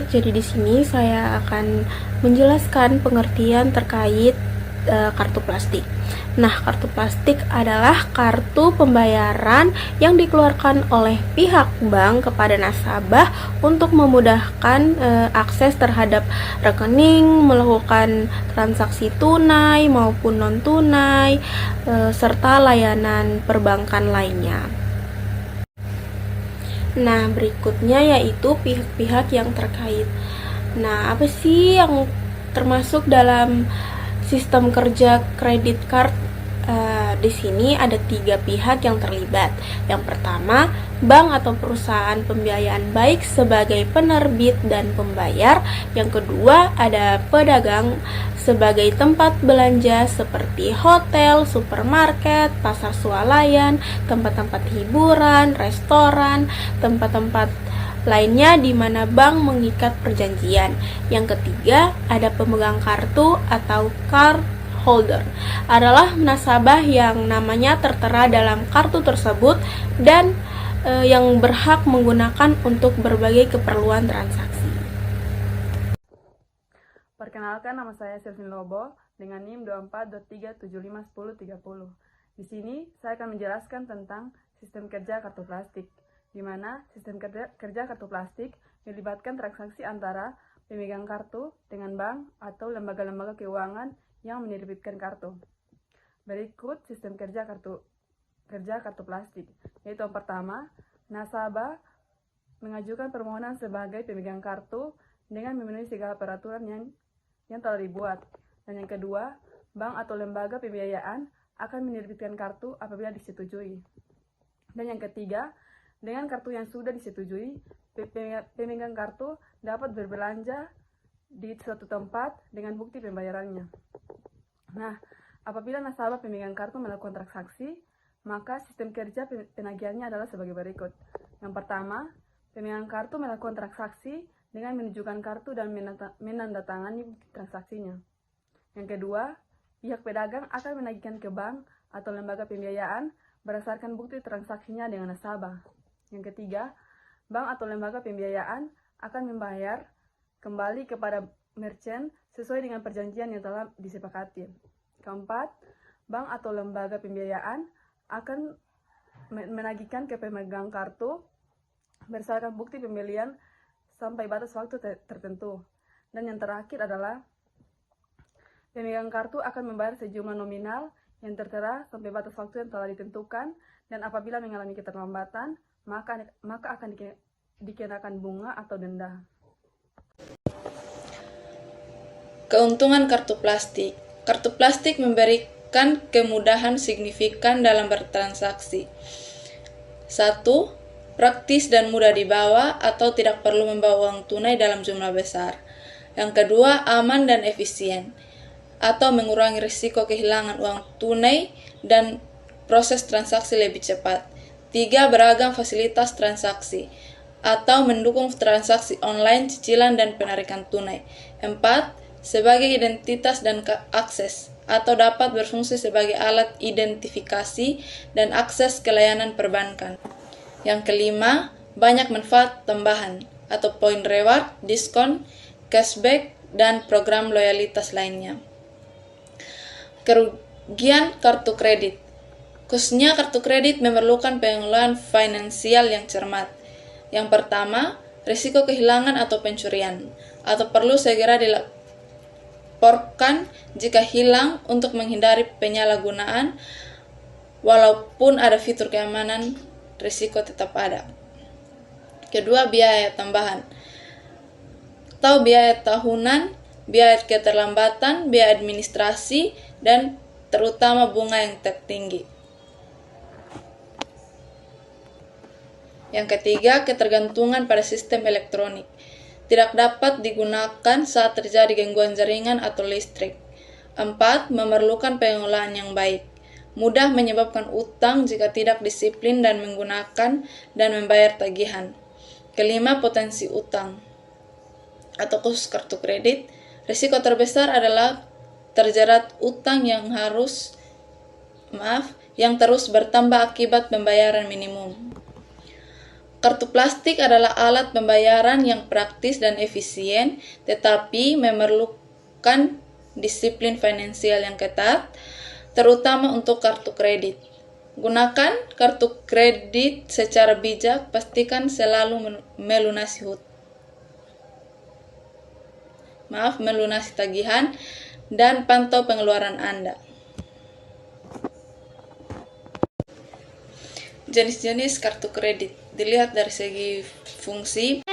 jadi di sini saya akan menjelaskan pengertian terkait kartu plastik. Nah, kartu plastik adalah kartu pembayaran yang dikeluarkan oleh pihak bank kepada nasabah untuk memudahkan akses terhadap rekening, melakukan transaksi tunai maupun non-tunai, serta layanan perbankan lainnya. Nah, berikutnya yaitu pihak-pihak yang terkait. Nah, apa sih yang termasuk dalam sistem kerja kredit card? Di sini ada 3 pihak yang terlibat. Yang pertama, bank atau perusahaan pembiayaan baik sebagai penerbit dan pembayar. Yang kedua, ada pedagang sebagai tempat belanja seperti hotel, supermarket, pasar swalayan, tempat-tempat hiburan, restoran, tempat-tempat lainnya di mana bank mengikat perjanjian. Yang ketiga, ada pemegang kartu atau card holder, adalah nasabah yang namanya tertera dalam kartu tersebut dan yang berhak menggunakan untuk berbagai keperluan transaksi. Perkenalkan, nama saya Selvin Lobo dengan NIM 24.3751030. Di sini saya akan menjelaskan tentang sistem kerja kartu plastik, di mana sistem kerja kartu plastik melibatkan transaksi antara pemegang kartu dengan bank atau lembaga-lembaga keuangan yang menerbitkan kartu. Berikut sistem kerja kartu plastik, yaitu yang pertama, nasabah mengajukan permohonan sebagai pemegang kartu dengan memenuhi segala peraturan yang telah dibuat. Dan yang kedua, bank atau lembaga pembiayaan akan menerbitkan kartu apabila disetujui. Dan yang ketiga, dengan kartu yang sudah disetujui, pemegang kartu dapat berbelanja di suatu tempat dengan bukti pembayarannya. Nah, apabila nasabah pemegang kartu melakukan transaksi, maka sistem kerja penagihannya adalah sebagai berikut. Yang pertama, pemegang kartu melakukan transaksi dengan menunjukkan kartu dan menandatangani bukti transaksinya. Yang kedua, pihak pedagang akan menagihkan ke bank atau lembaga pembiayaan berdasarkan bukti transaksinya dengan nasabah. Yang ketiga, bank atau lembaga pembiayaan akan membayar kembali kepada merchant sesuai dengan perjanjian yang telah disepakati. Keempat, bank atau lembaga pembiayaan akan menagihkan ke pemegang kartu berdasarkan bukti pembelian sampai batas waktu tertentu. Dan yang terakhir adalah pemegang kartu akan membayar sejumlah nominal yang tertera sampai batas waktu yang telah ditentukan, dan apabila mengalami keterlambatan, maka akan dikenakan bunga atau denda. Keuntungan kartu plastik. Kartu plastik memberikan kemudahan signifikan dalam bertransaksi. 1. Praktis dan mudah dibawa atau tidak perlu membawa uang tunai dalam jumlah besar. Yang kedua, aman dan efisien atau mengurangi risiko kehilangan uang tunai dan proses transaksi lebih cepat. 3. Beragam fasilitas transaksi atau mendukung transaksi online, cicilan, dan penarikan tunai. 4. Sebagai identitas dan akses atau dapat berfungsi sebagai alat identifikasi dan akses ke layanan perbankan. Yang kelima, banyak manfaat tambahan atau poin reward, diskon, cashback, dan program loyalitas lainnya. Kerugian kartu kredit. Khususnya kartu kredit memerlukan pengelolaan finansial yang cermat. Yang pertama, risiko kehilangan atau pencurian, atau perlu segera dilaporkan jika hilang untuk menghindari penyalahgunaan. Walaupun ada fitur keamanan, risiko tetap ada. Kedua, biaya tambahan atau biaya tahunan, biaya keterlambatan, biaya administrasi, dan terutama bunga yang tertinggi. Yang ketiga, ketergantungan pada sistem elektronik. Tidak dapat digunakan saat terjadi gangguan jaringan atau listrik. 4. Memerlukan pengelolaan yang baik. Mudah menyebabkan utang jika tidak disiplin dan menggunakan dan membayar tagihan. Kelima, potensi utang atau khusus kartu kredit. Risiko terbesar adalah terjerat utang yang terus bertambah akibat pembayaran minimum. Kartu plastik adalah alat pembayaran yang praktis dan efisien, tetapi memerlukan disiplin finansial yang ketat, terutama untuk kartu kredit. Gunakan kartu kredit secara bijak, pastikan selalu melunasi tagihan, dan pantau pengeluaran Anda. Jenis-jenis kartu kredit dilihat dari segi fungsi.